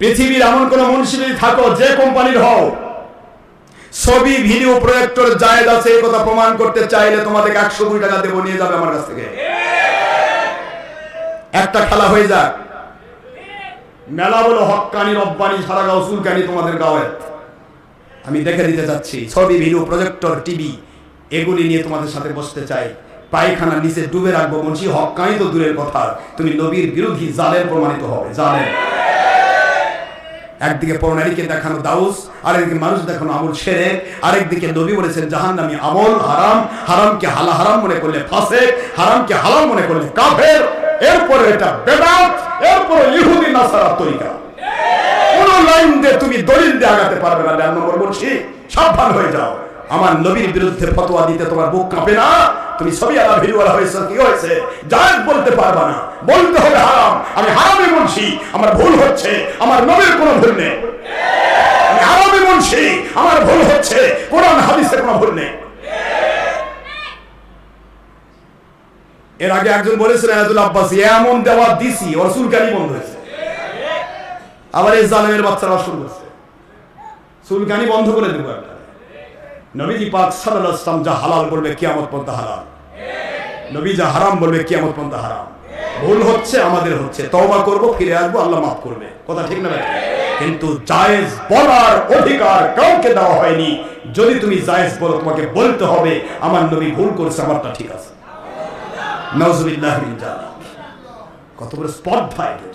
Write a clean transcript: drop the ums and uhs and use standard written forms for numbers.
পৃথিবীর এমন কোন মুন্সি যদি থাকো, যে কোম্পানির হও, ছবি ভিডিও প্রজেক্টর জায়েজ আছে এই কথা প্রমাণ করতে চাইলে তোমাদের 100 কোটি টাকা দেবো, নিয়ে যাবে আমার কাছ থেকে। একটা খেলা হয়ে যাক, মেলা বলো হক্কানি রব্বানি সারা গাঁও চুলকানি তোমাদের গাঁয়ে, আমি দেখে দিতে চাচ্ছি ছবি ভিডিও প্রজেক্টর টিভি এগুলি নিয়ে তোমাদের সাথে বসতে চাই। পায়খানা নিচে ডুবে রাখবো মুন্সি, হক্কানি তো দূরের কথা, তুমি নবীর বিরোধী জালেম প্রমাণিত হবে, জালেম। একদিকে পরনারীকে দেখানো দাউস, আরেকদিকে মানুষ দেখানো আমল শিরক, আরেকদিকে নবী বলেছেন জাহান্নামী আমল হারাম, হারামকে হারাম মনে করলে ফাসিক, হারামকে হালাল মনে করলে কাফের, এরপরে এটা বেদাত, এরপরে ইহুদি নাসারা তরিকা। কোন লাইন দিয়ে তুমি দলিল দিয়ে আগাতে পারবে না। 9 নম্বর বলছি, সাবধান হয়ে যাও। আমার নবীর বিরুদ্ধে ফতোয়া দিতে তোমার বুক কাঁপে না? তুমি ছবি আলা ভিডিও আলা হয়েছে, কি হয়েছে জায়েজ বলতে পারবা না, বলতে হবে হারাম। আমি হারামই বলছি, আমার ভুল হচ্ছে, আমার নবীর কোনো ভুল নেই। আমি হারামই বলছি, আমার ভুল হচ্ছে, কোরআন হাদিসে কোনো ভুল নেই। এর আগে একজন বলেছিলেন আয়াতুল আব্বাসী, এমন দেওয়া দিছি ওর চুলকানি বন্ধ হয়েছে। আবার এই জালেমের বাচ্চারা শুরু করছে, চুলকানি বন্ধ করে দেবো একটা। নবীজি পাক সাল্লাল্লাহু আলাইহি ওয়াসাল্লাম যা হালাল বলবে কিয়ামত পর্যন্ত হালাল, নবী যা হারাম বলবে কিয়ামত পর্যন্ত হারাম। ভুল হচ্ছে, আমাদের হচ্ছে, তওবা করব, ফিরে আসবো, আল্লাহ মাফ করবে, কথা ঠিক না ভাই? কিন্তু জায়েজ বলার অধিকার কাউকে দেওয়া হয়নি। যদি তুমি জায়েজ বলো, তোমাকে বলতে হবে আমার নবী ভুল করেছে, আমারটা ঠিক আছে। নাউজুবিল্লাহি মিন যালিক। কত বড় স্পর্ধা এটা!